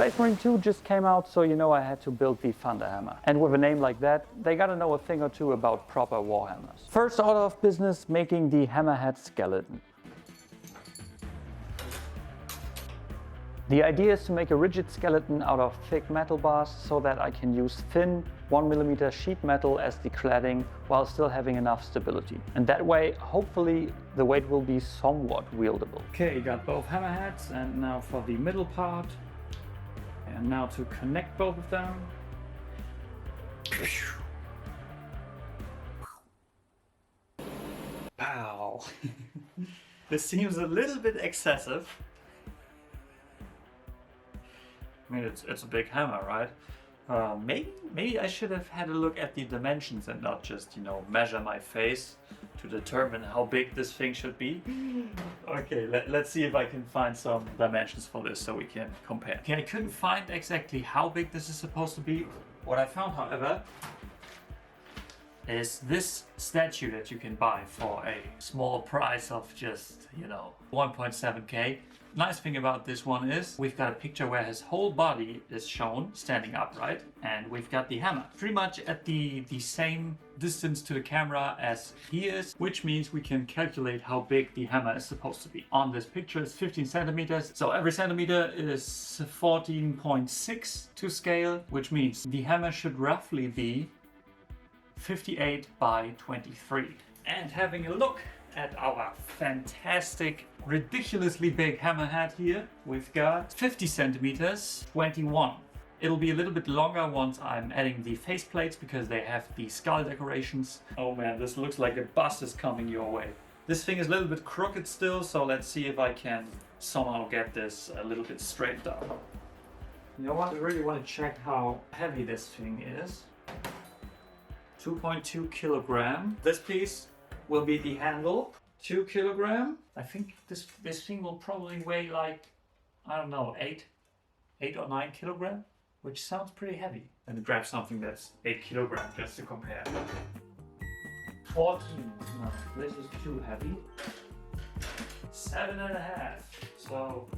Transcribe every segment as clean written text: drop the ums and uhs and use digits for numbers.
Space Marine 2 just came out, so you know I had to build the Thunder Hammer. And with a name like that, they gotta know a thing or two about proper Warhammers. First order of business, making the hammerhead skeleton. The idea is to make a rigid skeleton out of thick metal bars so that I can use thin 1mm sheet metal as the cladding while still having enough stability. And that way, hopefully, the weight will be somewhat wieldable. Okay, got both hammerheads, and now for the middle part. And now to connect both of them. Pow! This seems a little bit excessive. I mean, it's a big hammer, right? Maybe I should have had a look at the dimensions and not just, you know, measure my face to determine how big this thing should be. Okay, let's see if I can find some dimensions for this so we can compare. Okay, I couldn't find exactly how big this is supposed to be. What I found, however, is this statue that you can buy for a small price of just, you know, 1.7K. Nice thing about this one is we've got a picture where his whole body is shown standing upright, and we've got the hammer pretty much at the same distance to the camera as he is, which means we can calculate how big the hammer is supposed to be. On this picture it's 15 centimeters, so every centimeter is 14.6 to scale, which means the hammer should roughly be 58 by 23. And having a look at our fantastic, ridiculously big hammerhead here, we've got 50 centimeters, 21. It'll be a little bit longer once I'm adding the face plates because they have the skull decorations. Oh man, this looks like a bus is coming your way. This thing is a little bit crooked still, so let's see if I can somehow get this a little bit straightened up. You know what, I really want to check how heavy this thing is. 2.2 kilogram. This piece will be the handle, 2 kilogram. I think this thing will probably weigh like, I don't know, 8 or 9 kilogram, which sounds pretty heavy. And grab something that's 8 kilogram just to compare. 14, no, this is too heavy. 7.5, so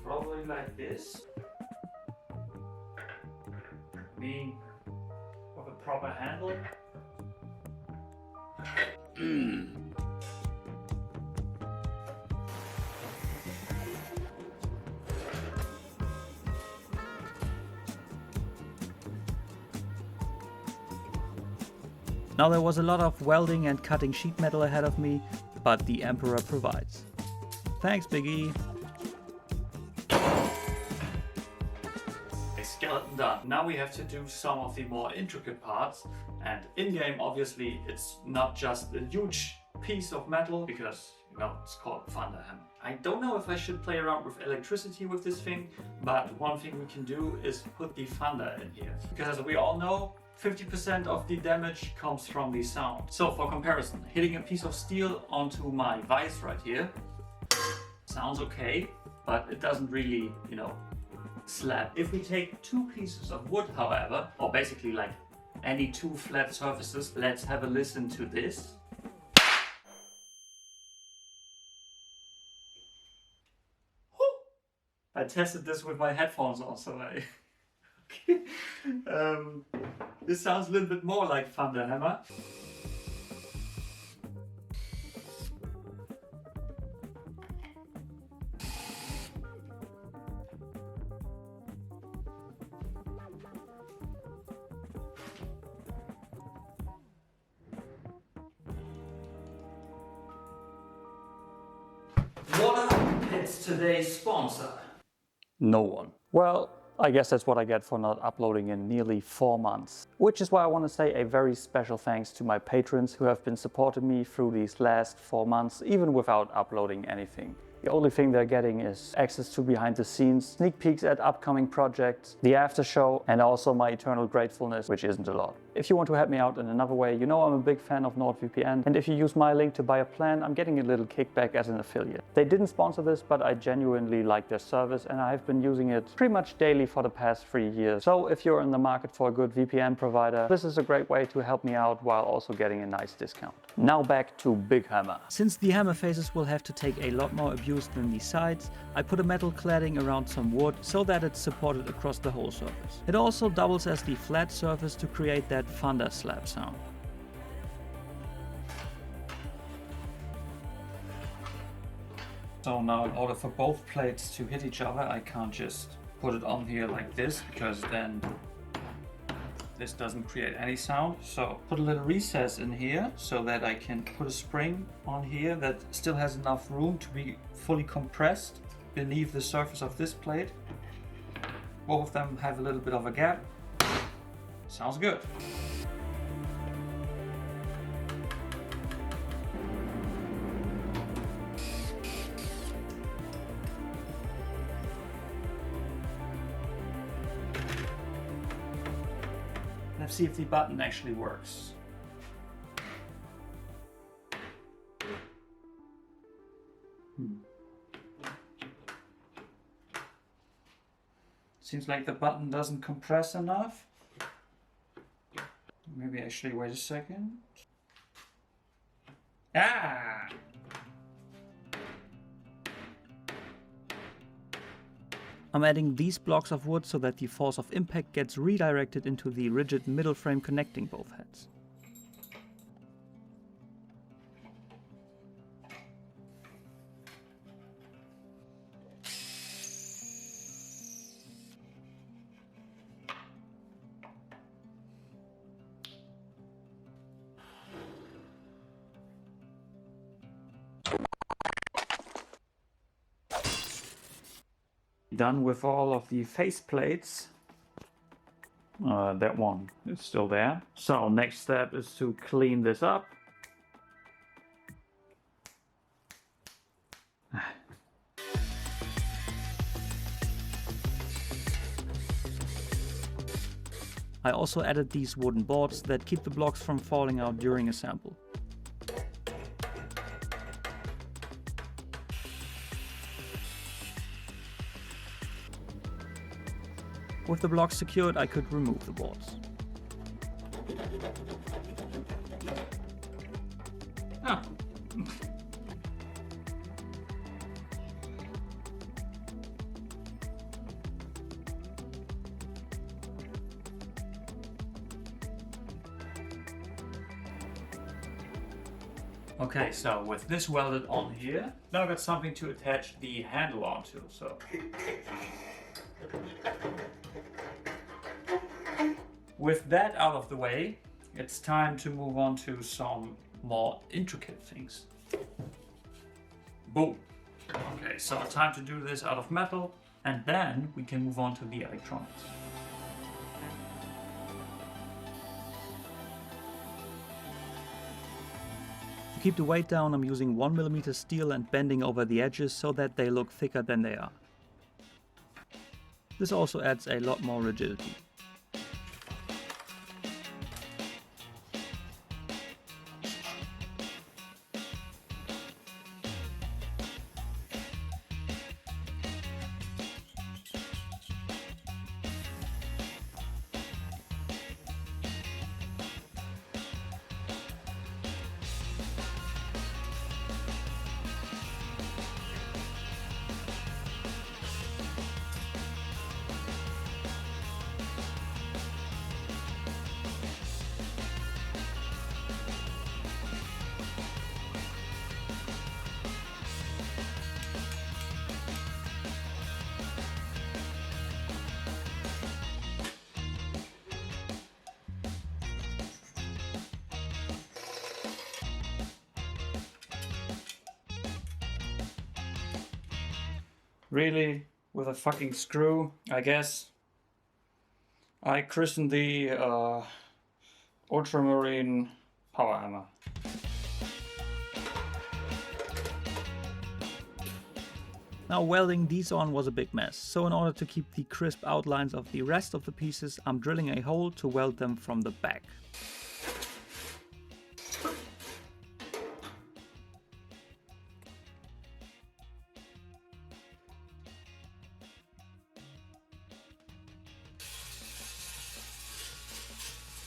probably like this. Being with a proper handle. Now there was a lot of welding and cutting sheet metal ahead of me, but the Emperor provides. Thanks, Biggie. Skeleton done. Now we have to do some of the more intricate parts, and in-game obviously it's not just a huge piece of metal because, you know, it's called Thunder Hammer. I don't know if I should play around with electricity with this thing, but one thing we can do is put the thunder in here, because as we all know, 50% of the damage comes from the sound. So for comparison, hitting a piece of steel onto my vise right here sounds okay, but it doesn't really, you know, slap. If we take two pieces of wood, however, or basically like any two flat surfaces, let's have a listen to this. I tested this with my headphones also. Okay. This sounds a little bit more like Thunder Hammer. It's today's sponsor. No one. Well, I guess that's what I get for not uploading in nearly 4 months. Which is why I want to say a very special thanks to my patrons who have been supporting me through these last 4 months, even without uploading anything. The only thing they're getting is access to behind the scenes, sneak peeks at upcoming projects, the after show, and also my eternal gratefulness, which isn't a lot. If you want to help me out in another way, you know I'm a big fan of NordVPN, and if you use my link to buy a plan, I'm getting a little kickback as an affiliate. They didn't sponsor this, but I genuinely like their service and I've been using it pretty much daily for the past 3 years. So if you're in the market for a good VPN provider, this is a great way to help me out while also getting a nice discount. Now back to Big Hammer. Since the hammer faces will have to take a lot more abuse than the sides, I put a metal cladding around some wood so that it's supported across the whole surface. It also doubles as the flat surface to create that thunder slap sound. So now in order for both plates to hit each other, I can't just put it on here like this, because then this doesn't create any sound. So put a little recess in here so that I can put a spring on here that still has enough room to be fully compressed beneath the surface of this plate. Both of them have a little bit of a gap. Sounds good. Let's see if the button actually works. Seems like the button doesn't compress enough. Maybe actually wait a second. Ah! I'm adding these blocks of wood so that the force of impact gets redirected into the rigid middle frame connecting both heads. Done with all of the face plates. That one is still there. So next step is to clean this up. I also added these wooden boards that keep the blocks from falling out during a sample. With the blocks secured, I could remove the boards. Ah. Okay, so with this welded on here, now I've got something to attach the handle onto. So with that out of the way, it's time to move on to some more intricate things. Boom. Okay, so time to do this out of metal, and then we can move on to the electronics. To keep the weight down, I'm using 1mm steel and bending over the edges so that they look thicker than they are. This also adds a lot more rigidity. Really? With a fucking screw, I guess. I christened the Ultramarine Power Hammer. Now welding these on was a big mess, so in order to keep the crisp outlines of the rest of the pieces, I'm drilling a hole to weld them from the back.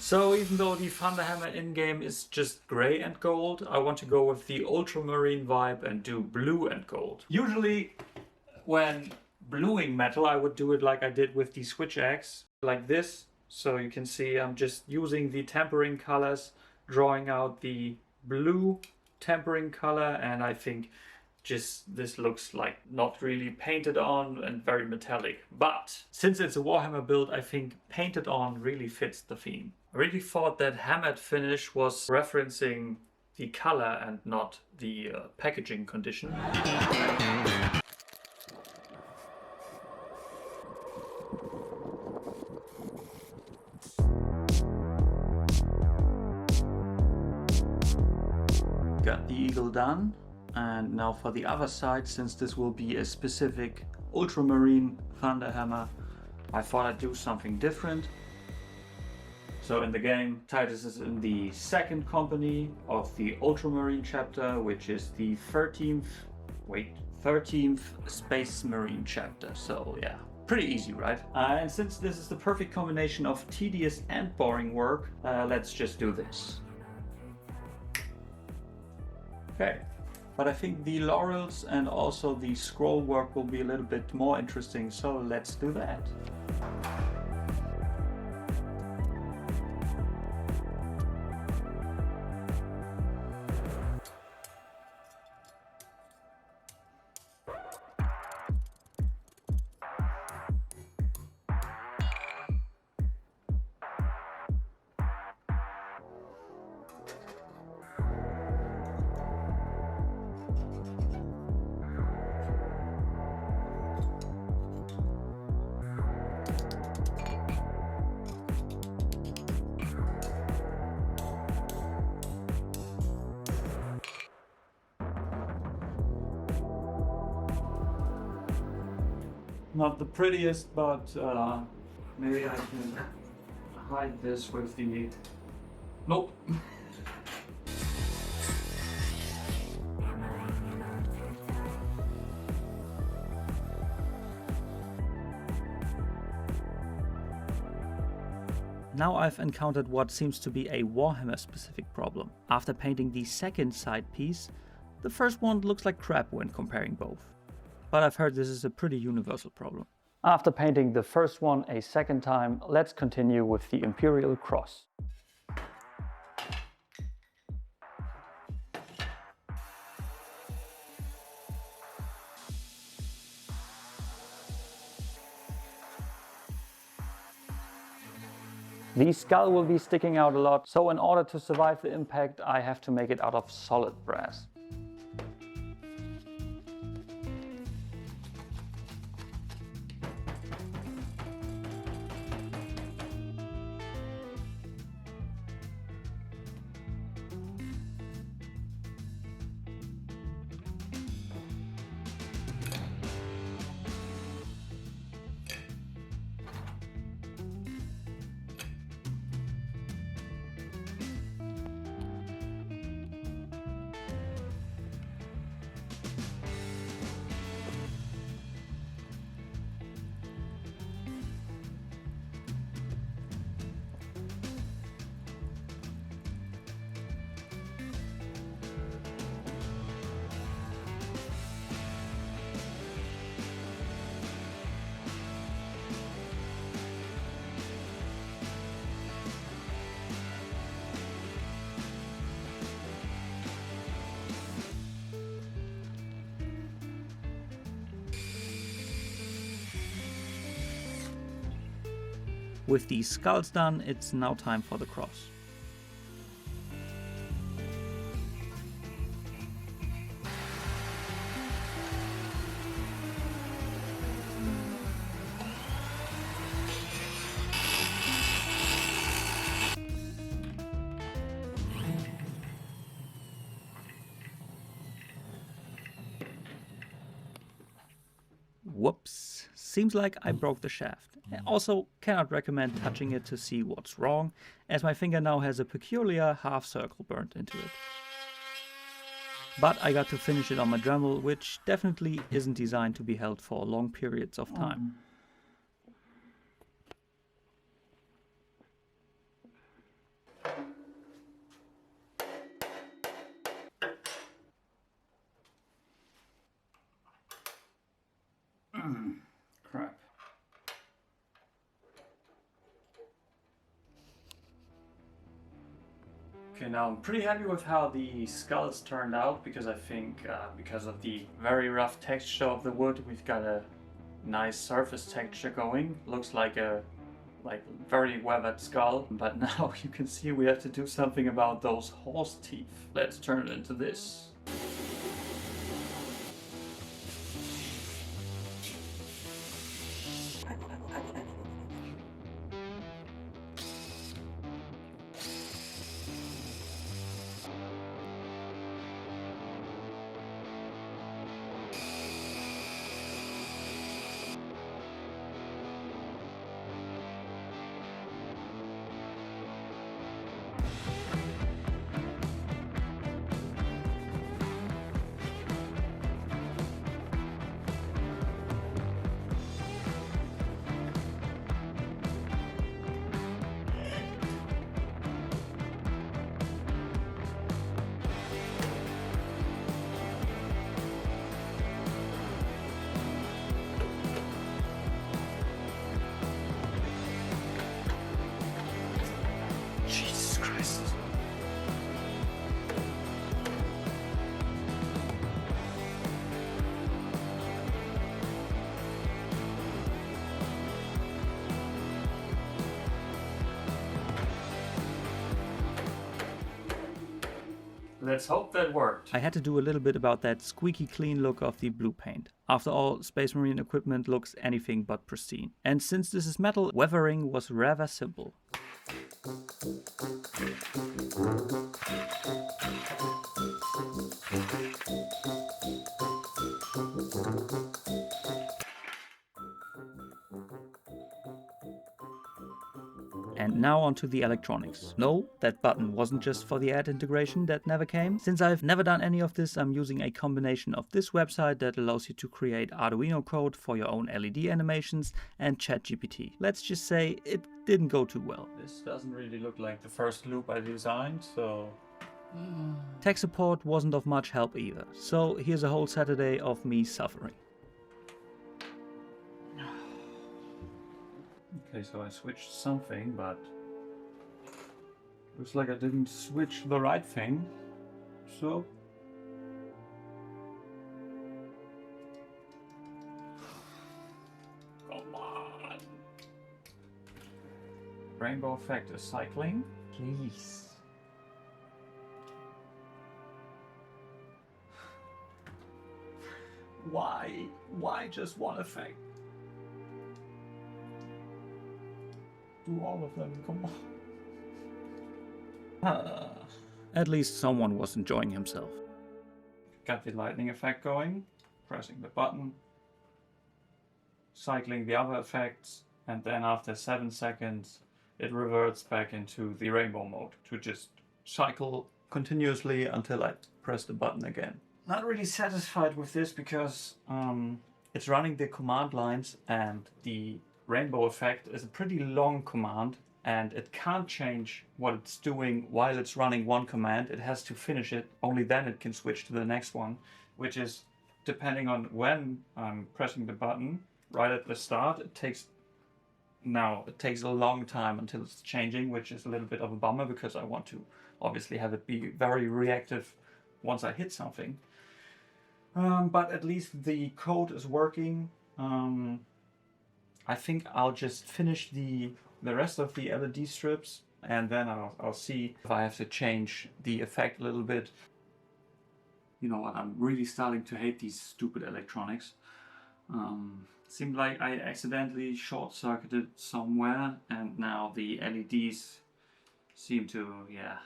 So even though the Thunderhammer in-game is just grey and gold, I want to go with the ultramarine vibe and do blue and gold. Usually when bluing metal I would do it like I did with the switch axe, like this. So you can see I'm just using the tempering colors, drawing out the blue tempering color, and I think just this looks like not really painted on and very metallic. But since it's a Warhammer build, I think painted on really fits the theme. I really thought that hammered finish was referencing the color and not the packaging condition. Got the eagle done. And now for the other side, since this will be a specific ultramarine Thunderhammer, I thought I'd do something different. So in the game, Titus is in the second company of the ultramarine chapter, which is the 13th Space Marine chapter. So yeah, pretty easy, right? And since this is the perfect combination of tedious and boring work, let's just do this. Okay. But I think the laurels and also the scroll work will be a little bit more interesting, so let's do that. Not the prettiest, but maybe I can hide this with the... Nope. Now I've encountered what seems to be a Warhammer specific problem. After painting the second side piece, the first one looks like crap when comparing both. But I've heard this is a pretty universal problem. After painting the first one a second time, let's continue with the Imperial Cross. The skull will be sticking out a lot, so in order to survive the impact, I have to make it out of solid brass. With the skulls done, it's now time for the cross. seems like I broke the shaft. I also cannot recommend touching it to see what's wrong, as my finger now has a peculiar half circle burnt into it. But I got to finish it on my Dremel, which definitely isn't designed to be held for long periods of time. Crap. Okay, now I'm pretty happy with how the skulls turned out, because I think because of the very rough texture of the wood, we've got a nice surface texture going. Looks like a very weathered skull, but now you can see we have to do something about those horse teeth. Let's turn it into this. Jesus Christ. Let's hope that worked. I had to do a little bit about that squeaky clean look of the blue paint. After all, Space Marine equipment looks anything but pristine. And since this is metal, weathering was rather simple. And now onto the electronics. No, that button wasn't just for the ad integration that never came. Since I've never done any of this, I'm using a combination of this website that allows you to create Arduino code for your own LED animations and ChatGPT. Let's just say it didn't go too well. This doesn't really look like the first loop I designed, so... Tech support wasn't of much help either, so here's a whole Saturday of me suffering. Okay, so I switched something, but looks like I didn't switch the right thing. So come on. Rainbow effect is cycling. Please. Why? Why just one effect? Do all of them, come on. At least someone was enjoying himself. Got the lightning effect going, pressing the button, cycling the other effects, and then after 7 seconds it reverts back into the rainbow mode to just cycle continuously until I press the button again. Not really satisfied with this because it's running the command lines, and the rainbow effect is a pretty long command, and it can't change what it's doing while it's running one command. It has to finish it, only then it can switch to the next one, which is depending on when I'm pressing the button. Right at the start, it takes a long time until it's changing, which is a little bit of a bummer because I want to obviously have it be very reactive once I hit something. But at least the code is working. I think I'll just finish the rest of the LED strips, and then I'll see if I have to change the effect a little bit. You know what, I'm really starting to hate these stupid electronics. Seemed like I accidentally short-circuited somewhere, and now the LEDs seem to, yeah.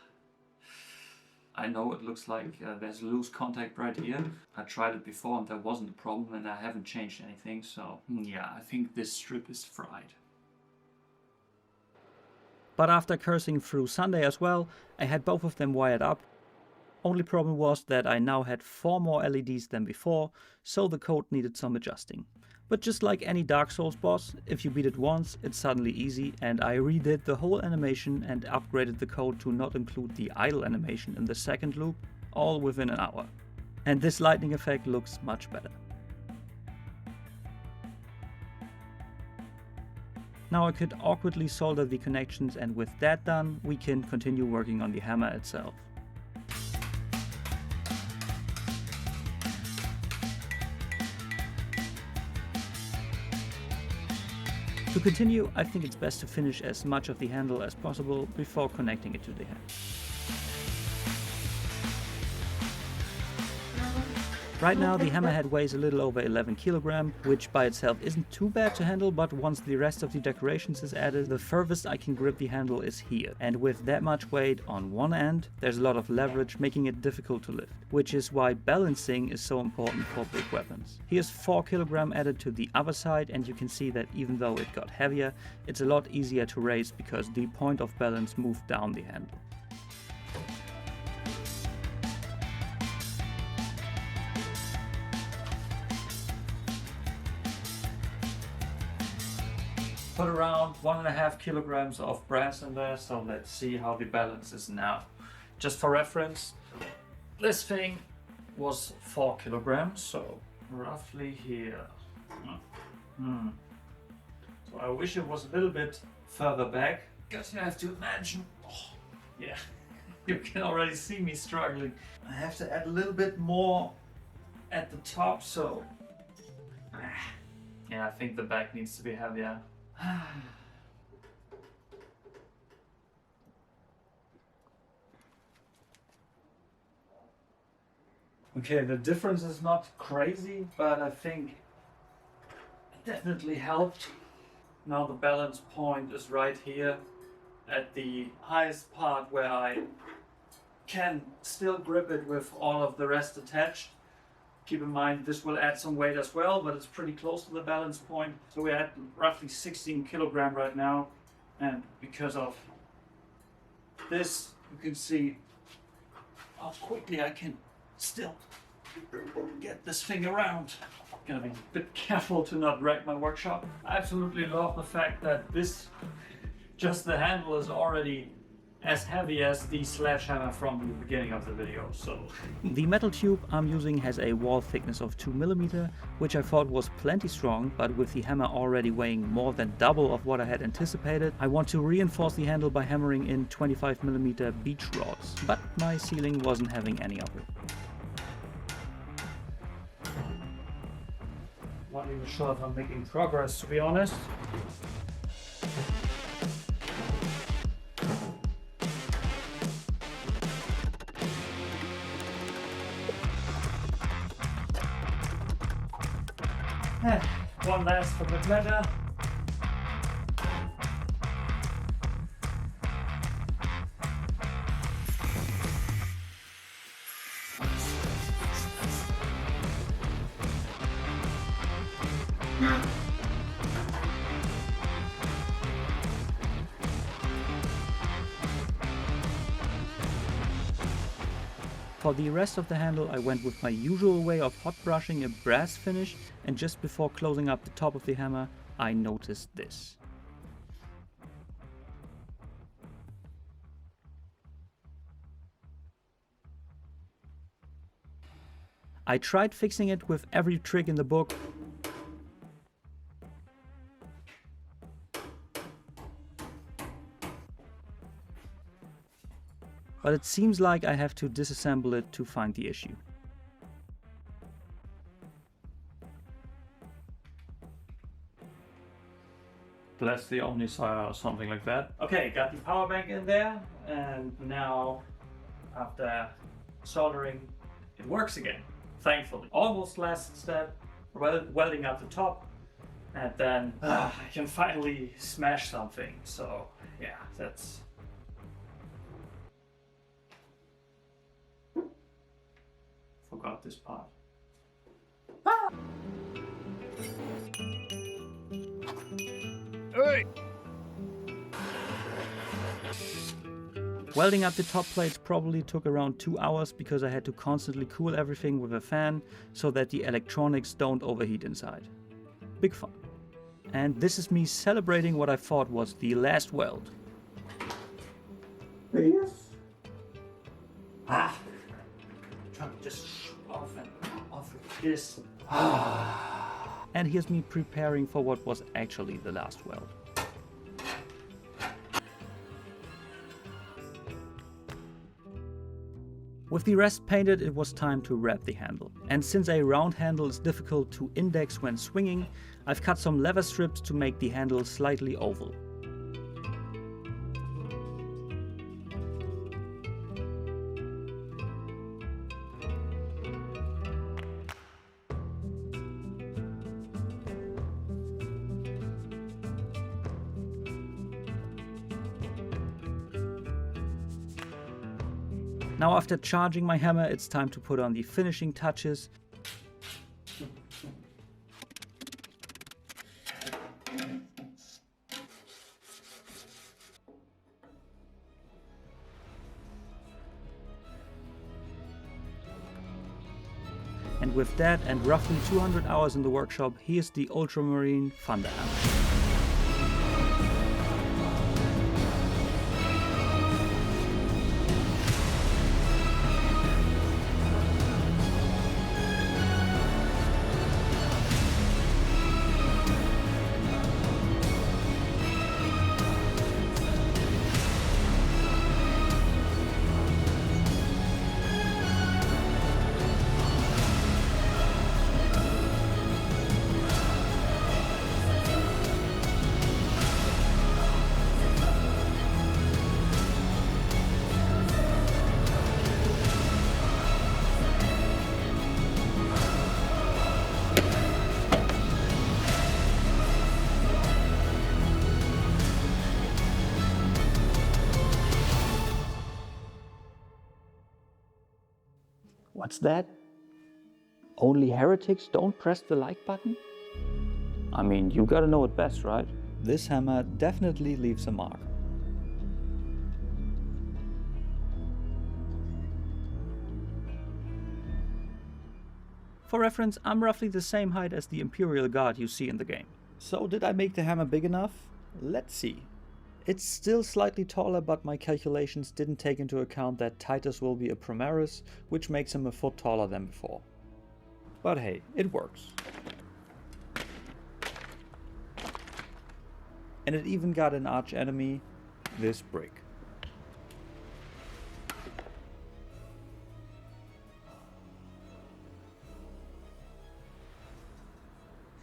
I know it looks like there's loose contact right here. I tried it before and there wasn't a problem, and I haven't changed anything, so yeah, I think this strip is fried. But after cursing through Sunday as well, I had both of them wired up. Only problem was that I now had 4 more LEDs than before, so the code needed some adjusting. But just like any Dark Souls boss, if you beat it once, it's suddenly easy, and I redid the whole animation and upgraded the code to not include the idle animation in the second loop, all within an hour. And this lightning effect looks much better. Now I could awkwardly solder the connections, and with that done, we can continue working on the hammer itself. To continue, I think it's best to finish as much of the handle as possible before connecting it to the head. Right now the hammerhead weighs a little over 11 kg, which by itself isn't too bad to handle, but once the rest of the decorations is added, the furthest I can grip the handle is here. And with that much weight on one end, there's a lot of leverage, making it difficult to lift, which is why balancing is so important for big weapons. Here's 4 kg added to the other side, and you can see that even though it got heavier, it's a lot easier to raise because the point of balance moved down the handle. Put around 1.5 kilograms of brass in there, so let's see how the balance is now. Just for reference, this thing was 4 kilograms, so roughly here. So I wish it was a little bit further back, because you have to imagine, yeah, you can already see me struggling. I have to add a little bit more at the top, so yeah, I think the back needs to be heavier. Okay, the difference is not crazy, but I think it definitely helped. Now the balance point is right here at the highest part where I can still grip it with all of the rest attached. Keep in mind this will add some weight as well, but it's pretty close to the balance point. So we're at roughly 16 kilogram right now, and because of this you can see how quickly I can still get this thing around. Gotta be a bit careful to not wreck my workshop. I absolutely love the fact that just the handle is already as heavy as the sledgehammer from the beginning of the video, so. The metal tube I'm using has a wall thickness of 2 mm, which I thought was plenty strong, but with the hammer already weighing more than double of what I had anticipated, I want to reinforce the handle by hammering in 25 mm beech rods, but my ceiling wasn't having any of it. Not even sure if I'm making progress, to be honest. One last for the pleasure. For the rest of the handle I went with my usual way of hot brushing a brass finish, and just before closing up the top of the hammer I noticed this. I tried fixing it with every trick in the book, but it seems like I have to disassemble it to find the issue. That's the only side or something like that. Okay, got the power bank in there, and now after soldering it works again, thankfully. Almost last step, welding up the top, and then I can finally smash something. So yeah, that's Forgot this part. Hey! Welding up the top plates probably took around 2 hours because I had to constantly cool everything with a fan so that the electronics don't overheat inside. Big fun. And this is me celebrating what I thought was the last weld. Yes. Trying to just off and off with this. And here's me preparing for what was actually the last weld. With the rest painted, it was time to wrap the handle. And since a round handle is difficult to index when swinging, I've cut some leather strips to make the handle slightly oval. Now after charging my hammer, it's time to put on the finishing touches. And with that and roughly 200 hours in the workshop, here's the Ultramarine Thunder Hammer. What's that? Only heretics don't press the like button? I mean, you gotta know it best, right? This hammer definitely leaves a mark. For reference, I'm roughly the same height as the Imperial Guard you see in the game. So did I make the hammer big enough? Let's see. It's still slightly taller, but my calculations didn't take into account that Titus will be a Primaris, which makes him a foot taller than before. But hey, it works. And it even got an arch enemy, this brick.